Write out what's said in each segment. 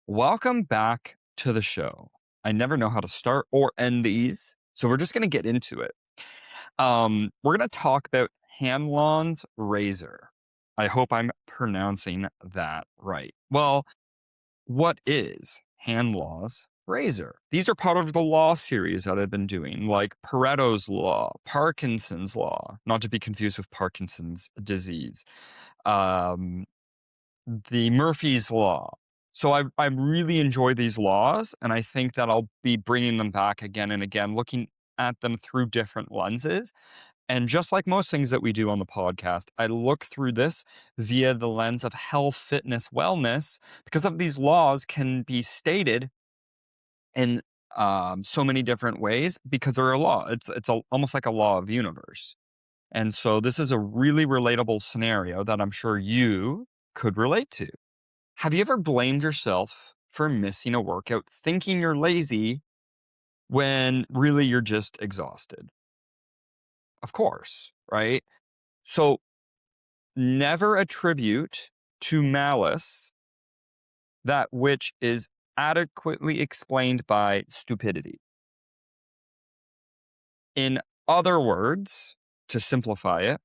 Welcome back to the show. I never know how to start or end these, so we're just going to get into it. We're going to talk about Hanlon's razor. I hope I'm pronouncing that right. Well, what is Hanlon's razor? These are part of the law series that I've been doing, like Pareto's law, Parkinson's law, not to be confused with Parkinson's disease. Um, the Murphy's Law. So I really enjoy these laws, and I think that I'll be bringing them back again and again, looking at them through different lenses. And just like most things that we do on the podcast, I look through this via the lens of health, fitness, wellness, because of these laws can be stated in so many different ways because they're a law. Almost like a law of the universe. And so this is a really relatable scenario that I'm sure you could relate to. Have you ever blamed yourself for missing a workout thinking you're lazy when really you're just exhausted? Of course, right? So never attribute to malice that which is adequately explained by stupidity. In other words, to simplify it,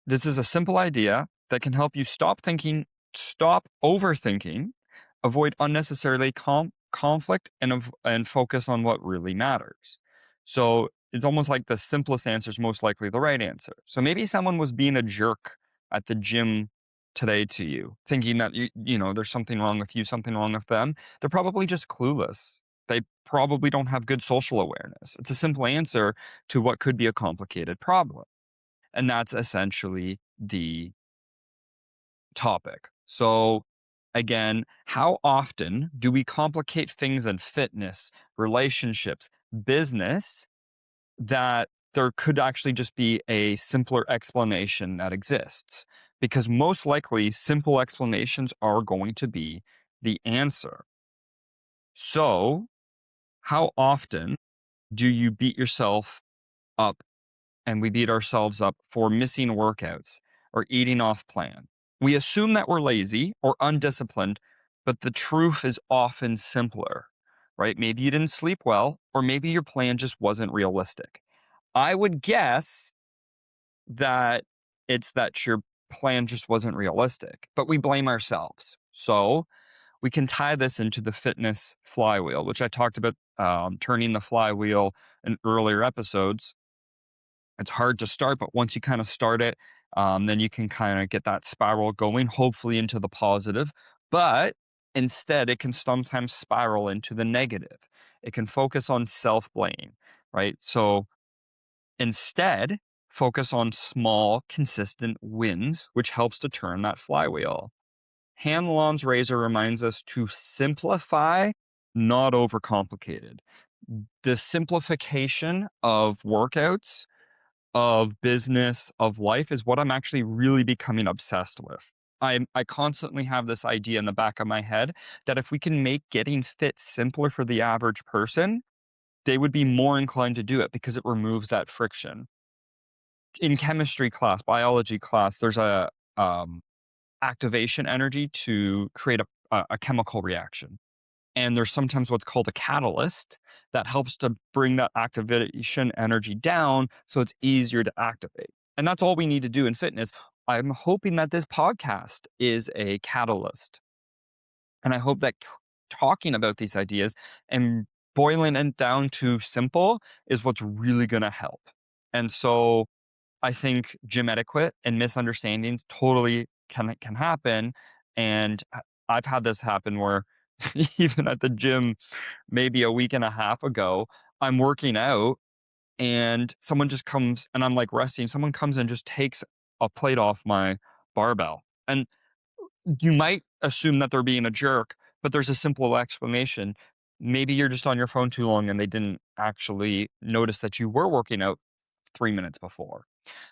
this is a simple idea that can help you stop overthinking, avoid unnecessarily conflict, and focus on what really matters. So it's almost like the simplest answer is most likely the right answer. So maybe someone was being a jerk at the gym today to you, thinking that there's something wrong with you, something wrong with them. They're probably just clueless. They probably don't have good social awareness. It's a simple answer to what could be a complicated problem. And that's essentially the topic. So, again, how often do we complicate things in fitness, relationships, business that there could actually just be a simpler explanation that exists? Because most likely, simple explanations are going to be the answer. So, how often do you beat yourself up and we beat ourselves up for missing workouts or eating off plan? We assume that we're lazy or undisciplined, but the truth is often simpler, right? Maybe you didn't sleep well, or maybe your plan just wasn't realistic. I would guess that it's that your plan just wasn't realistic, but we blame ourselves. So we can tie this into the fitness flywheel, which I talked about turning the flywheel in earlier episodes. It's hard to start, but once you kind of start it, then you can kind of get that spiral going, hopefully into the positive. But instead, it can sometimes spiral into the negative. It can focus on self blame, right? So instead, focus on small, consistent wins, which helps to turn that flywheel. Hanlon's razor reminds us to simplify, not overcomplicate it. The simplification of workouts, of business, of life is what I'm actually really becoming obsessed with. I constantly have this idea in the back of my head that if we can make getting fit simpler for the average person, they would be more inclined to do it because it removes that friction. In chemistry class, biology class, there's a activation energy to create a chemical reaction. And there's sometimes what's called a catalyst that helps to bring that activation energy down so it's easier to activate. And that's all we need to do in fitness. I'm hoping that this podcast is a catalyst. And I hope that talking about these ideas and boiling it down to simple is what's really going to help. And so I think gym etiquette and misunderstandings totally can happen. And I've had this happen where even at the gym, maybe a week and a half ago, I'm working out and someone just comes and I'm like resting. Someone comes and just takes a plate off my barbell. And you might assume that they're being a jerk, but there's a simple explanation. Maybe you're just on your phone too long and they didn't actually notice that you were working out 3 minutes before.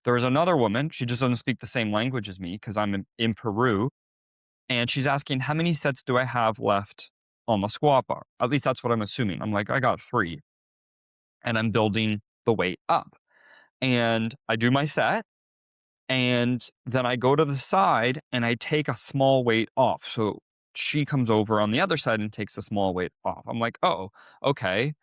There was another woman, she just doesn't speak the same language as me because I'm in Peru, and she's asking, "How many sets do I have left on the squat bar?" At least that's what I'm assuming. I'm like, "I got 3," and I'm building the weight up. And I do my set, and then I go to the side and I take a small weight off. So she comes over on the other side and takes a small weight off. I'm like, oh, okay.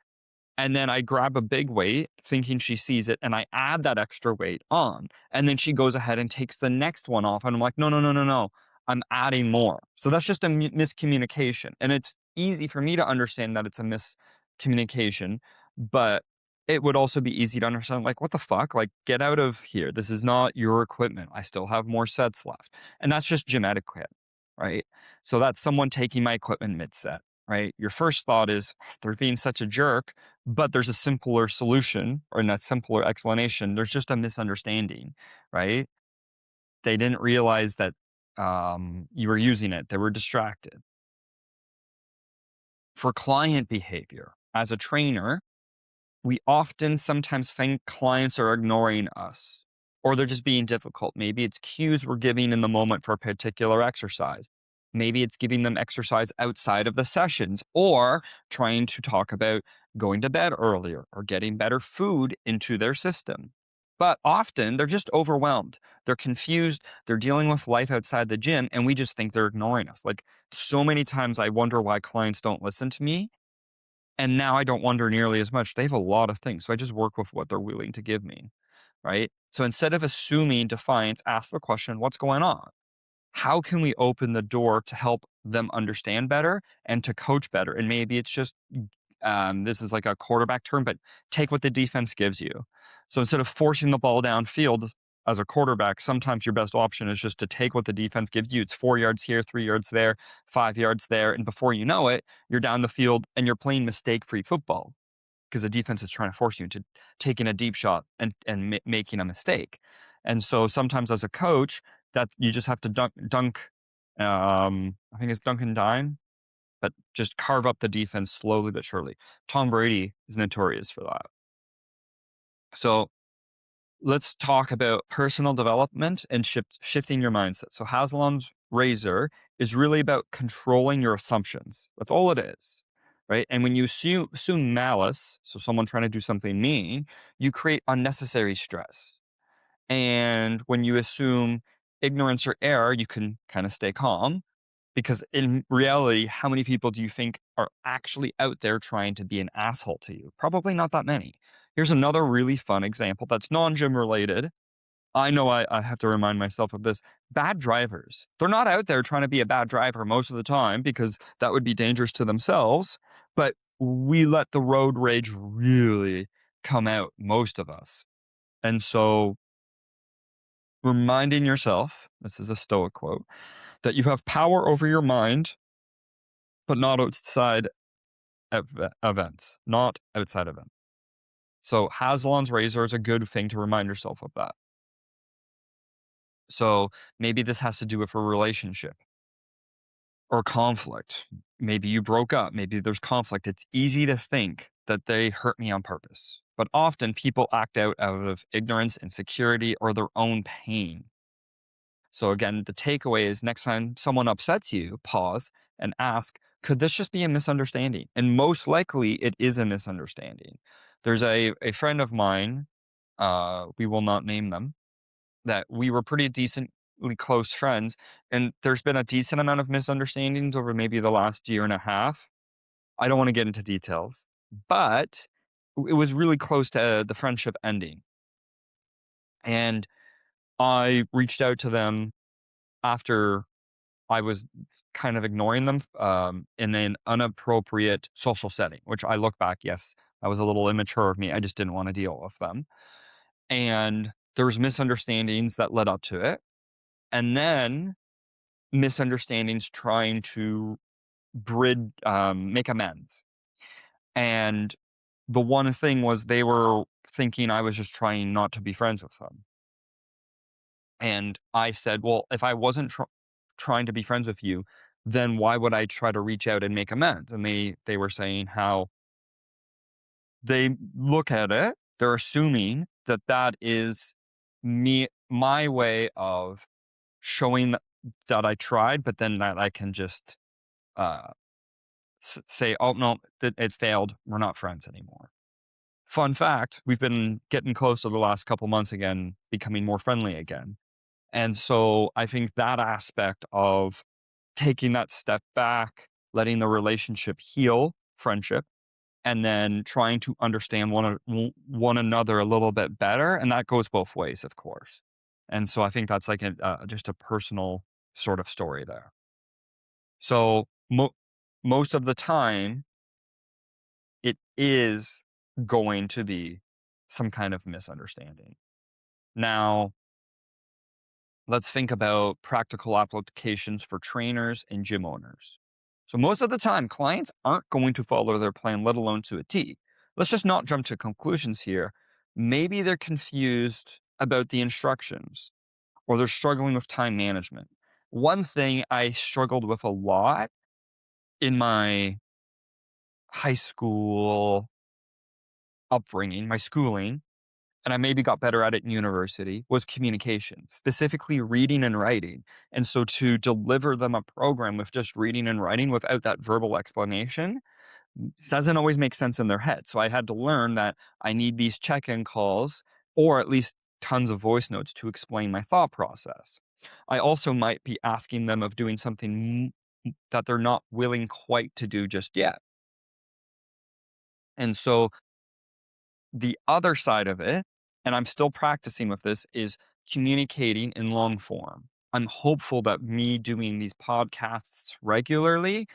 And then I grab a big weight thinking she sees it and I add that extra weight on. And then she goes ahead and takes the next one off. And I'm like, no, no, no, no, no. I'm adding more. So that's just a miscommunication. And it's easy for me to understand that it's a miscommunication, but it would also be easy to understand, like, what the fuck? Like, get out of here. This is not your equipment. I still have more sets left. And that's just gym etiquette, right? So that's someone taking my equipment mid set, right? Your first thought is, they're being such a jerk, but there's a simpler solution or a simpler explanation. There's just a misunderstanding, right? They didn't realize that you were using it. They were distracted. For client behavior, as a trainer, we often sometimes think clients are ignoring us or they're just being difficult. Maybe it's cues we're giving in the moment for a particular exercise. Maybe it's giving them exercise outside of the sessions or trying to talk about going to bed earlier or getting better food into their system. But often they're just overwhelmed. They're confused. They're dealing with life outside the gym, and we just think they're ignoring us. Like, so many times I wonder why clients don't listen to me, and now I don't wonder nearly as much. They have a lot of things, so I just work with what they're willing to give me, right? So instead of assuming defiance, ask the question, what's going on? How can we open the door to help them understand better and to coach better? And maybe it's just, this is like a quarterback term, but take what the defense gives you. So instead of forcing the ball downfield as a quarterback, sometimes your best option is just to take what the defense gives you. It's 4 yards here, 3 yards there, 5 yards there. And before you know it, you're down the field and you're playing mistake free football because the defense is trying to force you into taking a deep shot and making a mistake. And so sometimes as a coach, that you just have to dunk. I think it's dunk and dine, but just carve up the defense slowly but surely. Tom Brady is notorious for that. So let's talk about personal development and shifting your mindset. So Haslam's razor is really about controlling your assumptions. That's all it is, right? And when you assume malice, so someone trying to do something mean, you create unnecessary stress. And when you assume ignorance or error, you can kind of stay calm because in reality, how many people do you think are actually out there trying to be an asshole to you? Probably not that many. Here's another really fun example that's non-gym related. I know I have to remind myself of this. Bad drivers. They're not out there trying to be a bad driver most of the time because that would be dangerous to themselves. But we let the road rage really come out, most of us. And so reminding yourself, this is a Stoic quote, that you have power over your mind, but not outside events, not outside events. So Haslam's razor is a good thing to remind yourself of that. So maybe this has to do with a relationship or conflict. Maybe you broke up. Maybe there's conflict. It's easy to think that they hurt me on purpose, but often people act out of ignorance, insecurity, or their own pain. So again, the takeaway is next time someone upsets you, pause and ask, could this just be a misunderstanding? And most likely it is a misunderstanding. There's a friend of mine, we will not name them, that we were pretty decently close friends. And there's been a decent amount of misunderstandings over maybe the last year and a half. I don't want to get into details, but it was really close to the friendship ending. And I reached out to them after I was kind of ignoring them in an inappropriate social setting, which I look back, yes, that was a little immature of me. I just didn't want to deal with them. And there was misunderstandings that led up to it. And then misunderstandings trying to make amends. And the one thing was they were thinking I was just trying not to be friends with them. And I said, well, if I wasn't trying to be friends with you, then why would I try to reach out and make amends? And they were saying how they look at it, they're assuming that that is my way of showing that I tried, but then that I can just uh, say, oh, no, it failed. We're not friends anymore. Fun fact, we've been getting closer the last couple months again, becoming more friendly again. And so I think that aspect of taking that step back, letting the relationship heal, friendship, and then trying to understand one another a little bit better, and that goes both ways, of course. And so I think that's like just a personal sort of story there. So most of the time, it is going to be some kind of misunderstanding. Now, let's think about practical applications for trainers and gym owners. So, most of the time, clients aren't going to follow their plan, let alone to a T. Let's just not jump to conclusions here. Maybe they're confused about the instructions or they're struggling with time management. One thing I struggled with a lot in my high school upbringing, my schooling, and I maybe got better at it in university, was communication, specifically reading and writing. And so to deliver them a program with just reading and writing without that verbal explanation doesn't always make sense in their head. So I had to learn that I need these check-in calls or at least tons of voice notes to explain my thought process. I also might be asking them of doing something that they're not willing quite to do just yet. And so the other side of it, and I'm still practicing with this, is communicating in long form. I'm hopeful that me doing these podcasts regularly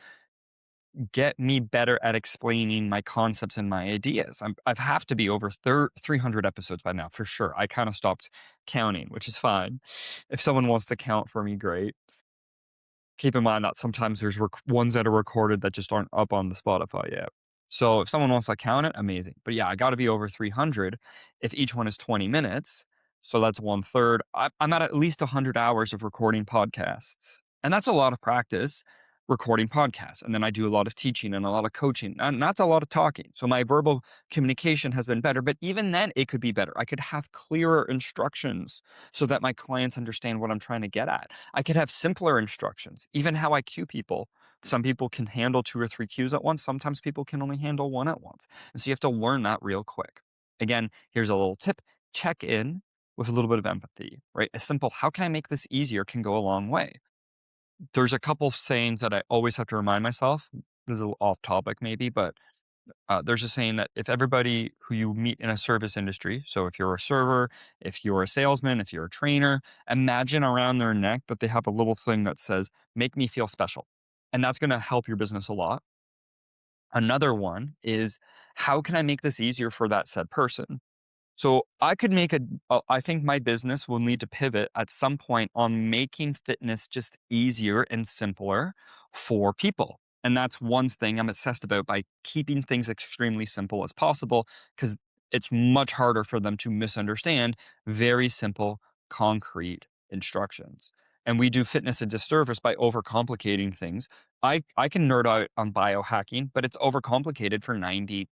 get me better at explaining my concepts and my ideas. I've have to be over 300 episodes by now for sure. I kind of stopped counting, which is fine. If someone wants to count for me, great. Keep in mind that sometimes there's ones that are recorded that just aren't up on the Spotify yet. So if someone wants to count it, amazing. But yeah, I got to be over 300 if each one is 20 minutes. So that's one third. I'm at least 100 hours of recording podcasts. And that's a lot of practice recording podcasts. And then I do a lot of teaching and a lot of coaching. And that's a lot of talking. So my verbal communication has been better. But even then, it could be better. I could have clearer instructions so that my clients understand what I'm trying to get at. I could have simpler instructions, even how I cue people. Some people can handle 2 or 3 cues at once. Sometimes people can only handle 1 at once. And so you have to learn that real quick. Again, here's a little tip. Check in with a little bit of empathy, right? A simple, how can I make this easier can go a long way. There's a couple sayings that I always have to remind myself. This is a little off topic maybe, but there's a saying that if everybody who you meet in a service industry, so if you're a server, if you're a salesman, if you're a trainer, imagine around their neck that they have a little thing that says, make me feel special. And that's going to help your business a lot. Another one is, how can I make this easier for that said person? So I could make I think my business will need to pivot at some point on making fitness just easier and simpler for people. And that's one thing I'm obsessed about by keeping things extremely simple as possible, because it's much harder for them to misunderstand very simple, concrete instructions. And we do fitness a disservice by overcomplicating things. I can nerd out on biohacking, but it's overcomplicated for 90%,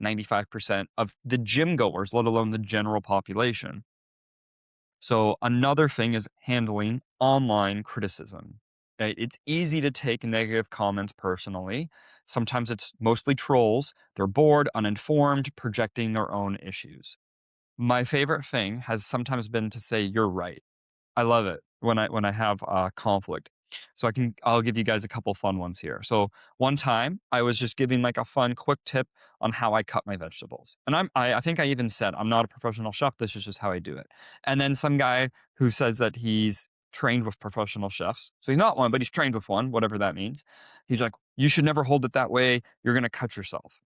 95% of the gym goers, let alone the general population. So another thing is handling online criticism. Right? It's easy to take negative comments personally. Sometimes it's mostly trolls. They're bored, uninformed, projecting their own issues. My favorite thing has sometimes been to say, "You're right." I love it when I have conflict. So I'll give you guys a couple fun ones here. So one time I was just giving like a fun quick tip on how I cut my vegetables. And I think I even said I'm not a professional chef, this is just how I do it. And then some guy who says that he's trained with professional chefs. So he's not one, but he's trained with one, whatever that means. He's like, "You should never hold it that way. You're going to cut yourself."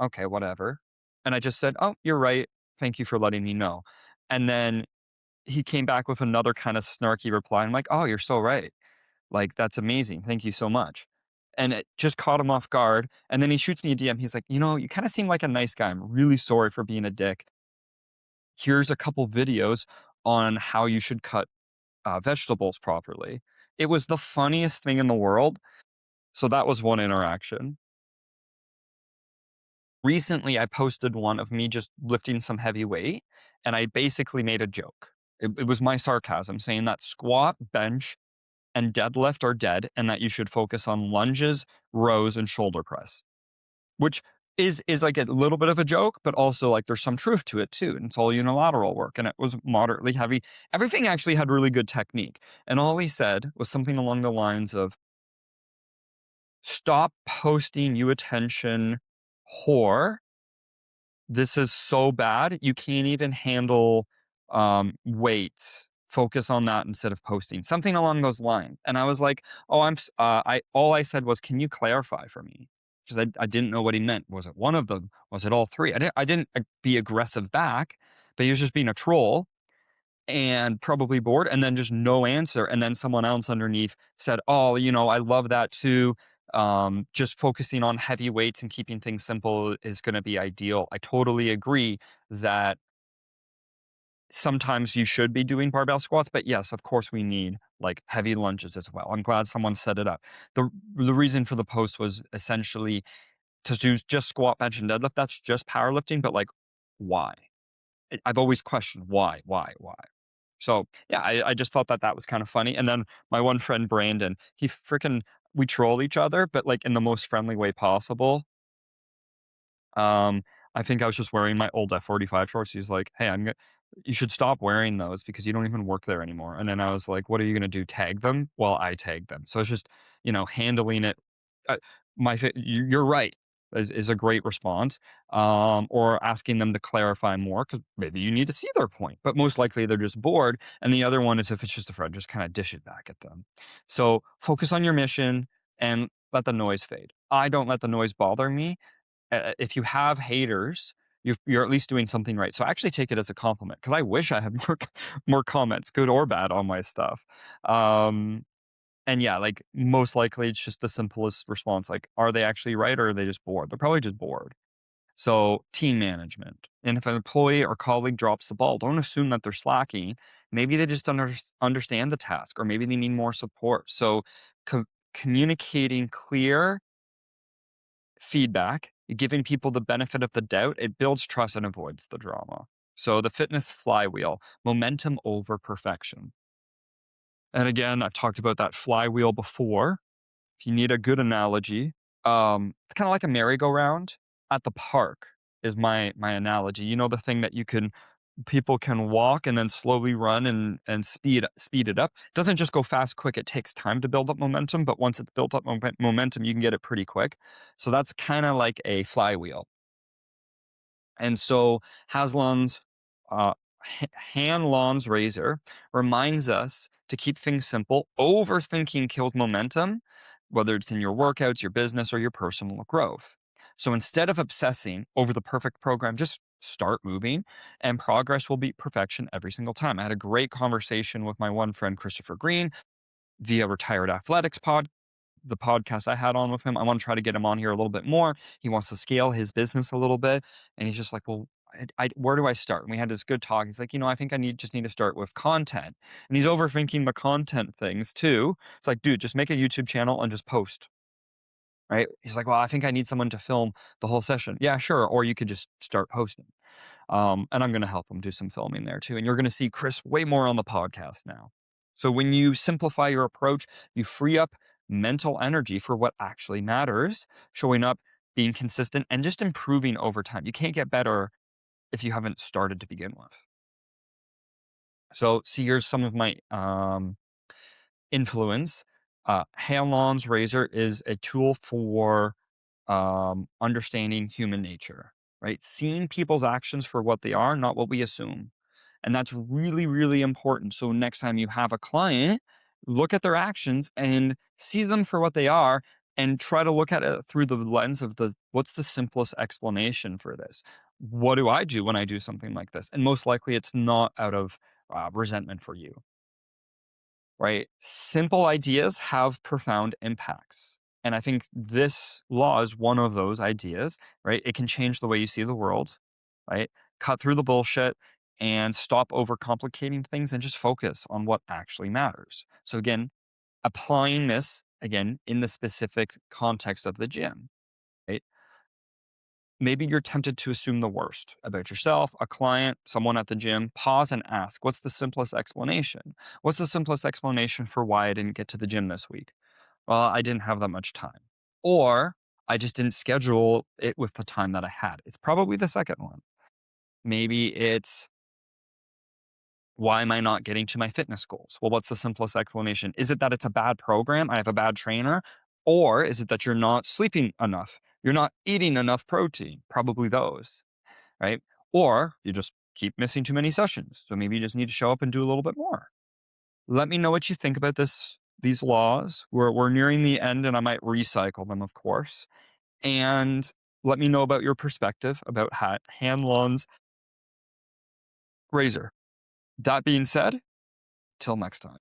Okay, whatever. And I just said, "Oh, you're right. Thank you for letting me know." And then he came back with another kind of snarky reply. I'm like, "Oh, you're so right. Like, that's amazing. Thank you so much." And it just caught him off guard. And then he shoots me a DM. He's like, "You kind of seem like a nice guy. I'm really sorry for being a dick. Here's a couple videos on how you should cut vegetables properly." It was the funniest thing in the world. So that was one interaction. Recently, I posted one of me just lifting some heavy weight, and I basically made a joke. It was my sarcasm saying that squat, bench, and deadlift are dead and that you should focus on lunges, rows, and shoulder press, which is like a little bit of a joke, but also like there's some truth to it too. And it's all unilateral work, and it was moderately heavy. Everything actually had really good technique, and all he said was something along the lines of, "Stop posting, you attention whore. This is so bad. You can't even handle weights. Focus on that instead of posting." Something along those lines. And I was like, "Oh, I all I said was, can you clarify for me?" Because I didn't know what he meant. Was it one of them? Was it all three? I didn't be aggressive back, but he was just being a troll and probably bored, and then just no answer. And then someone else underneath said, "Oh, I love that too. Just focusing on heavy weights and keeping things simple is going to be ideal." I totally agree that sometimes you should be doing barbell squats, but yes, of course we need like heavy lunges as well. I'm glad someone set it up. The reason for the post was essentially to do just squat, bench, and deadlift. That's just powerlifting, but like, why? I've always questioned why. So yeah, I just thought that that was kind of funny. And then my one friend Brandon, he freaking we troll each other, but like in the most friendly way possible. Um, I think I was just wearing my old F45 shorts. He's like, "Hey, you should stop wearing those because you don't even work there anymore." And then I was like, "What are you gonna do? Tag them?" Well, I tag them. So it's just, handling it. Uh, you're right. Is a great response. Or asking them to clarify more because maybe you need to see their point, but most likely they're just bored. And the other one is if it's just a friend, just kind of dish it back at them. So focus on your mission and let the noise fade. I don't let the noise bother me. If you have haters, you're at least doing something right. So I actually take it as a compliment because I wish I had more comments, good or bad, on my stuff. Um, and yeah, like most likely it's just the simplest response. Like, are they actually right or are they just bored? They're probably just bored. So team management. And if an employee or colleague drops the ball, don't assume that they're slacking. Maybe they just understand the task, or maybe they need more support. So co- communicating clear feedback, giving people the benefit of the doubt, it builds trust and avoids the drama. So the fitness flywheel, momentum over perfection. And again, I've talked about that flywheel before. If you need a good analogy, it's kind of like a merry-go-round at the park is my analogy. You know, the thing that people can walk and then slowly run and speed it up. It doesn't just go fast, quick. It takes time to build up momentum, but once it's built up momentum, you can get it pretty quick. So that's kind of like a flywheel. And so Haslon's uh, Hanlon's razor reminds us to keep things simple. Overthinking kills momentum, whether it's in your workouts, your business, or your personal growth. So instead of obsessing over the perfect program, just start moving, and progress will beat perfection every single time. I had a great conversation with my one friend Christopher Green via Retired Athletics the podcast I had on with him. I want to try to get him on here a little bit more. He wants to scale his business a little bit, and he's just like, "Well, where do I start?" And we had this good talk. He's like, "I think I just need to start with content," and he's overthinking the content things too. It's like, dude, just make a YouTube channel and just post. Right? He's like, "Well, I think I need someone to film the whole session." Yeah, sure. Or you could just start posting. And I'm going to help him do some filming there too. And you're going to see Chris way more on the podcast now. So when you simplify your approach, you free up mental energy for what actually matters, showing up, being consistent, and just improving over time. You can't get better if you haven't started to begin with. So, see, here's some of my influence. Hanlon's razor is a tool for understanding human nature, right? Seeing people's actions for what they are, not what we assume. And that's really, really important. So next time you have a client, look at their actions and see them for what they are and try to look at it through the lens of what's the simplest explanation for this? What do I do when I do something like this? And most likely it's not out of resentment for you, right? Simple ideas have profound impacts. And I think this law is one of those ideas, right? It can change the way you see the world, right? Cut through the bullshit and stop overcomplicating things and just focus on what actually matters. So, again, applying this again in the specific context of the gym, right? Maybe you're tempted to assume the worst about yourself, a client, someone at the gym. Pause and ask, what's the simplest explanation? What's the simplest explanation for why I didn't get to the gym this week? Well, I didn't have that much time. Or I just didn't schedule it with the time that I had. It's probably the second one. Maybe it's, why am I not getting to my fitness goals? Well, what's the simplest explanation? Is it that it's a bad program? I have a bad trainer? Or is it that you're not sleeping enough? You're not eating enough protein? Probably those, right? Or you just keep missing too many sessions. So maybe you just need to show up and do a little bit more. Let me know what you think about these laws. We're nearing the end and I might recycle them, of course. And let me know about your perspective about Hanlon's razor. That being said, till next time.